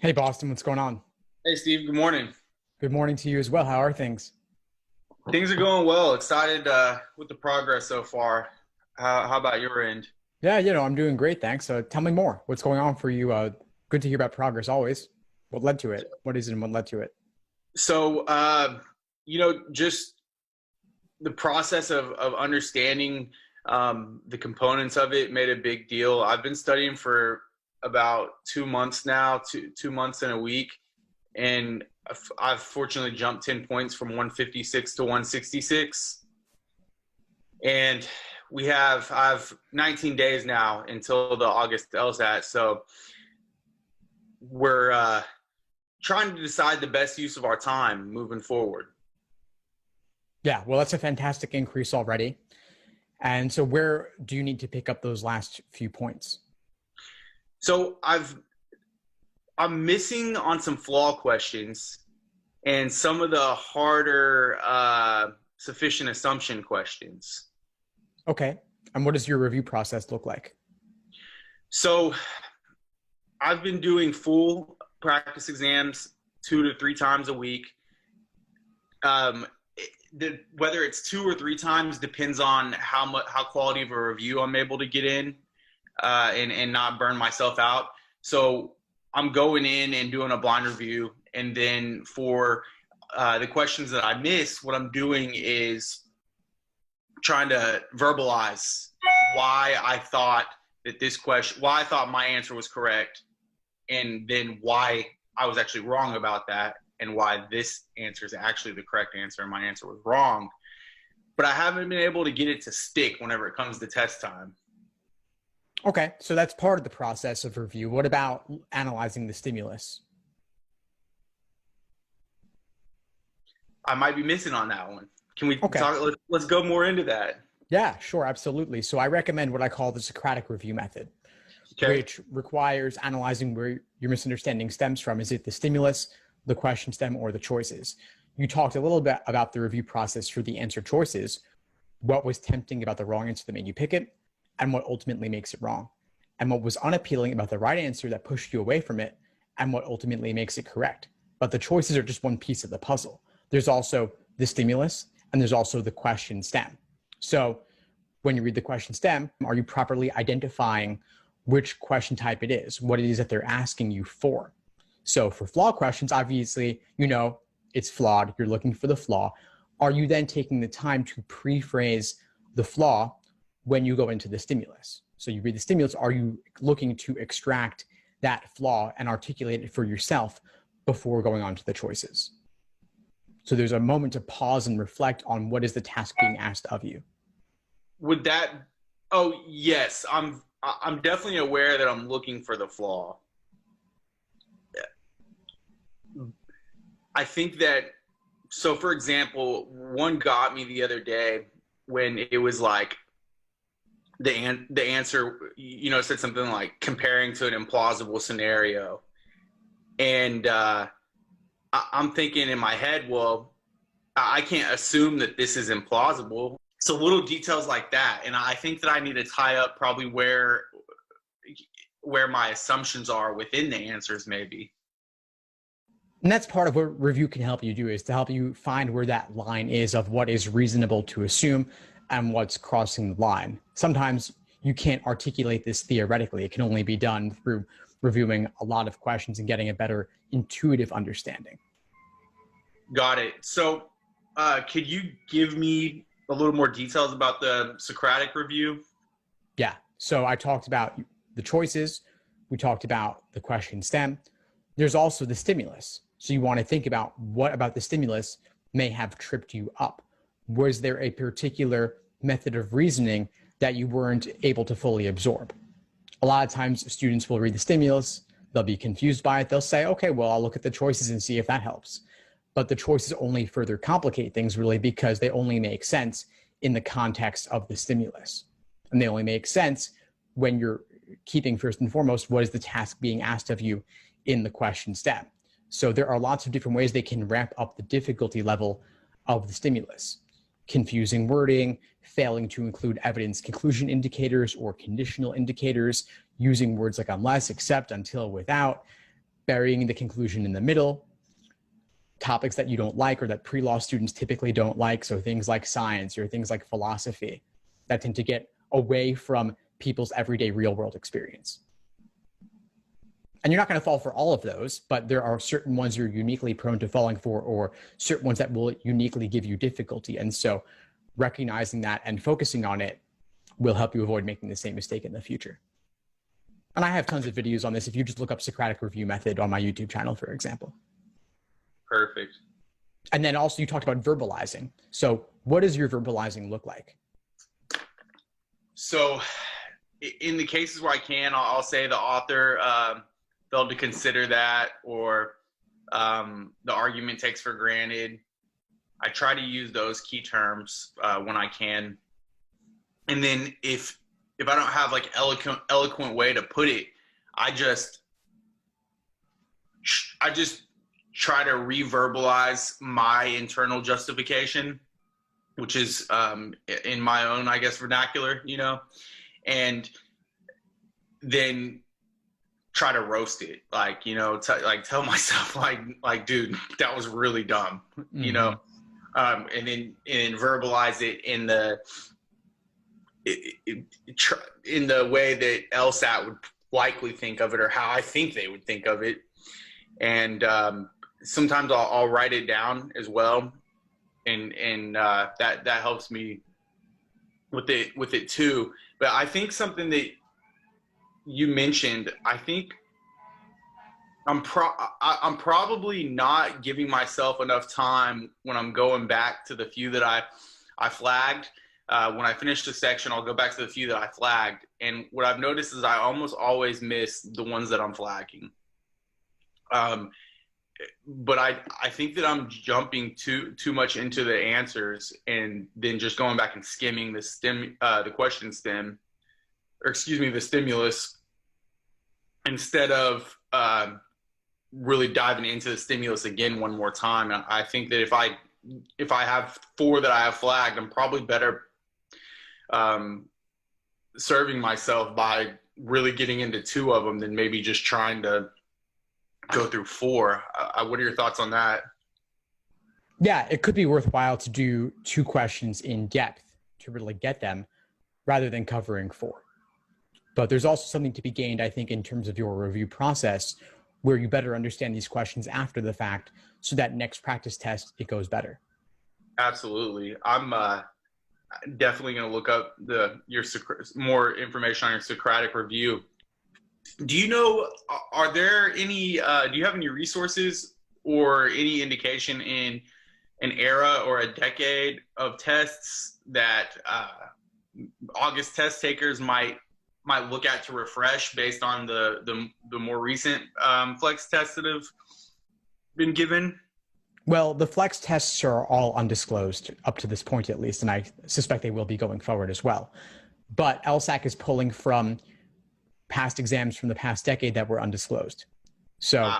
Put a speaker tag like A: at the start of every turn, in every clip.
A: Hey Boston, what's going on?
B: Hey Steve, good morning.
A: Good morning to you as well. How are things?
B: Things are going well. Excited with the progress so far. How about your end?
A: Yeah, I'm doing great, thanks. Tell me more. What's going on for you? Good to hear about progress always. What led to it? What is it and what led to it?
B: So, just the process of understanding the components of it made a big deal. I've been studying for about 2 months now, two months and a week, and I've fortunately jumped 10 points from 156 to 166. And I have 19 days now until the August LSAT. So we're trying to decide the best use of our time moving forward.
A: Yeah, well, that's a fantastic increase already. And so where do you need to pick up those last few points?
B: So I'm missing on some flaw questions and some of the harder sufficient assumption questions.
A: Okay. And what does your review process look like?
B: So I've been doing full practice exams 2 to 3 times a week. Um, Whether it's 2 or 3 times depends on how quality of a review I'm able to get in, and not burn myself out. So I'm going in and doing a blind review, and then for the questions that I miss, what I'm doing is trying to verbalize why I thought my answer was correct, and then why I was actually wrong about that, and why this answer is actually the correct answer and my answer was wrong. But I haven't been able to get it to stick whenever it comes to test time.
A: Okay, so that's part of the process of review. What about analyzing the stimulus?
B: I might be missing on that one. Can we
A: Okay.
B: talk? Let's go more into that.
A: Yeah, sure, absolutely. So I recommend what I call the Socratic review method,
B: Okay.
A: which requires analyzing where your misunderstanding stems from. Is it the stimulus, the question stem, or the choices? You talked a little bit about the review process for the answer choices. What was tempting about the wrong answer that made you pick it, and what ultimately makes it wrong? And what was unappealing about the right answer that pushed you away from it, and what ultimately makes it correct? But the choices are just one piece of the puzzle. There's also the stimulus, and there's also the question stem. So when you read the question stem, are you properly identifying which question type it is, what it is that they're asking you for? So for flaw questions, obviously, it's flawed. You're looking for the flaw. Are you then taking the time to pre-phrase the flaw when you go into the stimulus? So you read the stimulus, are you looking to extract that flaw and articulate it for yourself before going on to the choices? So there's a moment to pause and reflect on what is the task being asked of you.
B: Would that? Oh yes, I'm definitely aware that I'm looking for the flaw. I think that, so for example, one got me the other day when it was like the answer, said something like comparing to an implausible scenario. And I'm thinking in my head, well, I can't assume that this is implausible. So little details like that. And I think that I need to tie up probably where my assumptions are within the answers, maybe.
A: And that's part of what review can help you do, is to help you find where that line is of what is reasonable to assume and what's crossing the line. Sometimes you can't articulate this theoretically. It can only be done through reviewing a lot of questions and getting a better intuitive understanding.
B: Got it. So could you give me a little more details about the Socratic review?
A: Yeah. So I talked about the choices. We talked about the question stem. There's also the stimulus. So you want to think about what about the stimulus may have tripped you up. Was there a particular method of reasoning that you weren't able to fully absorb? A lot of times students will read the stimulus, they'll be confused by it. They'll say, okay, well, I'll look at the choices and see if that helps. But the choices only further complicate things, really, because they only make sense in the context of the stimulus. And they only make sense when you're keeping first and foremost, what is the task being asked of you in the question stem. So there are lots of different ways they can ramp up the difficulty level of the stimulus. Confusing wording, failing to include evidence conclusion indicators or conditional indicators, using words like unless, except, until, without, burying the conclusion in the middle, topics that you don't like or that pre-law students typically don't like, so things like science or things like philosophy that tend to get away from people's everyday real-world experience. And you're not going to fall for all of those, but there are certain ones you're uniquely prone to falling for, or certain ones that will uniquely give you difficulty. And so recognizing that and focusing on it will help you avoid making the same mistake in the future. And I have tons of videos on this if you just look up Socratic review method on my YouTube channel, for example.
B: Perfect.
A: And then also you talked about verbalizing. So what does your verbalizing look like?
B: So in the cases where I can, I'll say the author failed to consider that, or the argument takes for granted. I try to use those key terms when I can. And then if I don't have like eloquent way to put it, I just try to reverbalize my internal justification, which is in my own, I guess, vernacular, and then try to roast it, like, tell myself like, dude, that was really dumb, and then verbalize it in the way that LSAT would likely think of it, or how I think they would think of it. And sometimes I'll write it down as well, and that helps me with it too. But I think something that you mentioned, I think I'm probably not giving myself enough time when I'm going back to the few that I flagged. When I finish the section, I'll go back to the few that I flagged. And what I've noticed is I almost always miss the ones that I'm flagging. But I think that I'm jumping too much into the answers, and then just going back and skimming the question stem, or excuse me, the stimulus, instead of really diving into the stimulus again one more time. And I think that if I have 4 that I have flagged, I'm probably better serving myself by really getting into 2 of them than maybe just trying to go through 4. What are your thoughts on that?
A: Yeah, it could be worthwhile to do 2 questions in depth to really get them, rather than covering 4. But there's also something to be gained, I think, in terms of your review process, where you better understand these questions after the fact, so that next practice test, it goes better.
B: Absolutely. I'm definitely going to look up your more information on your Socratic review. Do you know, are there any, do you have any resources or any indication in an era or a decade of tests that August test takers might look at to refresh based on the more recent flex tests that have been given?
A: Well, the flex tests are all undisclosed up to this point, at least, and I suspect they will be going forward as well. But LSAC is pulling from past exams from the past decade that were undisclosed. So,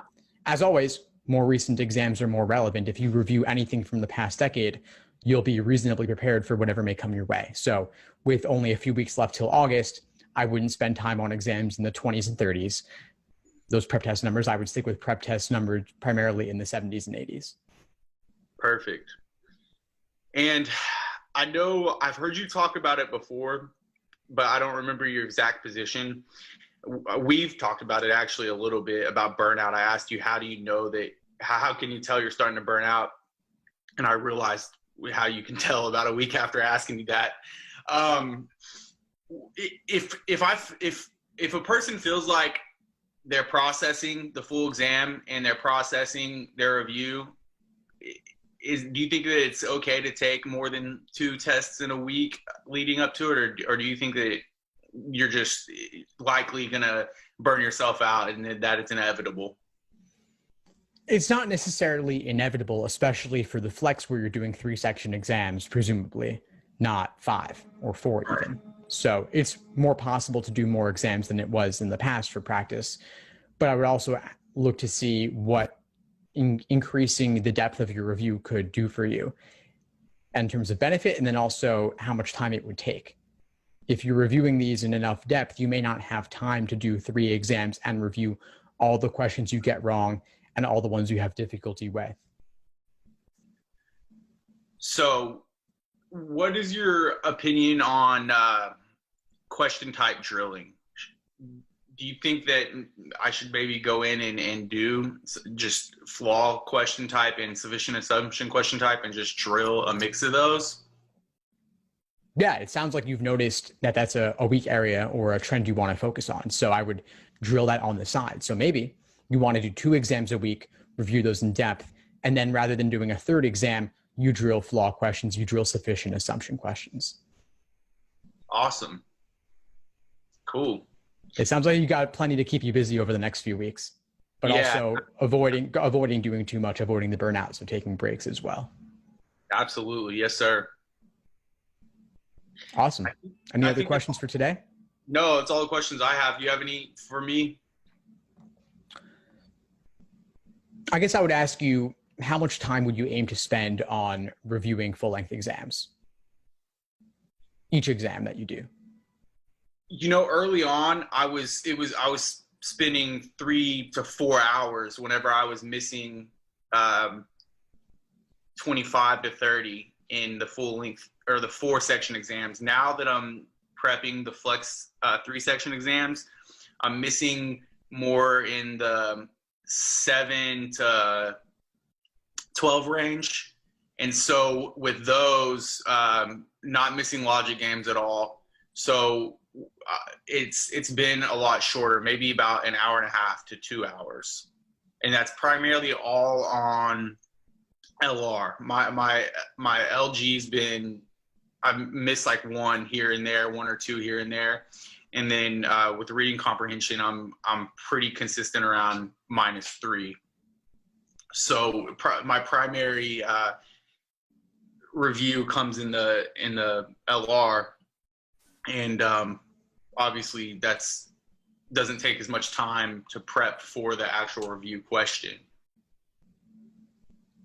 A: as always, more recent exams are more relevant. If you review anything from the past decade, you'll be reasonably prepared for whatever may come your way. So, with only a few weeks left till August, I wouldn't spend time on exams in the 20s and 30s. Those prep test numbers, I would stick with prep test numbers primarily in the 70s and 80s.
B: Perfect. And I know I've heard you talk about it before, but I don't remember your exact position. We've talked about it actually a little bit, about burnout. I asked you, how do you know that, how can you tell you're starting to burn out? And I realized how you can tell about a week after asking you that. If a person feels like they're processing the full exam and they're processing their review, do you think that it's okay to take more than 2 tests in a week leading up to it, or do you think that you're just likely going to burn yourself out and that it's inevitable?
A: It's not necessarily inevitable, especially for the flex where you're doing 3 section exams, presumably, not 5 or 4 even. So it's more possible to do more exams than it was in the past for practice. But I would also look to see what increasing the depth of your review could do for you in terms of benefit, and then also how much time it would take. If you're reviewing these in enough depth, you may not have time to do 3 exams and review all the questions you get wrong and all the ones you have difficulty with.
B: So what is your opinion on question type drilling? Do you think that I should maybe go in and do just flaw question type and sufficient assumption question type and just drill a mix of those?
A: Yeah, it sounds like you've noticed that that's a weak area or a trend you want to focus on. So I would drill that on the side. So maybe you want to do 2 exams a week, review those in depth, and then rather than doing a 3rd exam, you drill flaw questions, you drill sufficient assumption questions.
B: Awesome. Cool.
A: It sounds like you got plenty to keep you busy over the next few weeks, but also avoiding doing too much, avoiding the burnout. So taking breaks as well.
B: Absolutely. Yes, sir.
A: Awesome. Any other questions for today?
B: No, it's all the questions I have. Do you have any for me?
A: I guess I would ask you, how much time would you aim to spend on reviewing full-length exams? Each exam that you do.
B: You know, early on, I was spending 3 to 4 hours whenever I was missing 25 to 30 in the full length or the 4 section exams. Now that I'm prepping the flex 3 section exams, I'm missing more in the 7 to 12 range. And so with those, not missing logic games at all. So it's been a lot shorter, maybe about an hour and a half to 2 hours. And that's primarily all on LR. My LG's been, I've missed like 1 here and there, 1 or 2 here and there. And then with reading comprehension, I'm pretty consistent around -3. So my primary review comes in the LR, and obviously that's doesn't take as much time to prep for the actual review question.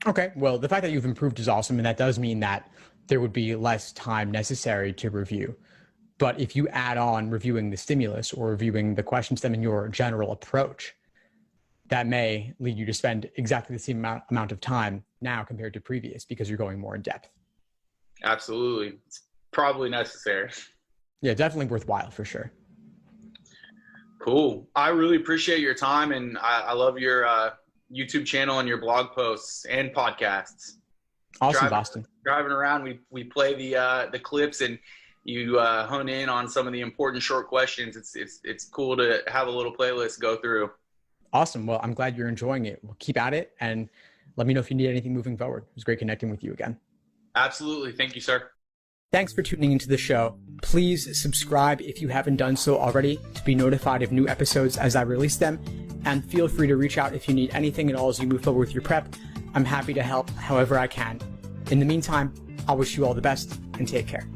A: Okay, well, the fact that you've improved is awesome, and that does mean that there would be less time necessary to review. But if you add on reviewing the stimulus or reviewing the question stem in your general approach, that may lead you to spend exactly the same amount of time now compared to previous, because you're going more in depth.
B: Absolutely. It's probably necessary.
A: Yeah, definitely worthwhile for sure.
B: Cool. I really appreciate your time, and I love your YouTube channel and your blog posts and podcasts.
A: Awesome, Boston.
B: Driving around, we play the clips, and you hone in on some of the important short questions. It's cool to have a little playlist go through.
A: Awesome. Well, I'm glad you're enjoying it. We'll keep at it, and let me know if you need anything moving forward. It was great connecting with you again.
B: Absolutely. Thank you, sir.
A: Thanks for tuning into the show. Please subscribe if you haven't done so already to be notified of new episodes as I release them. And feel free to reach out if you need anything at all as you move forward with your prep. I'm happy to help however I can. In the meantime, I'll wish you all the best and take care.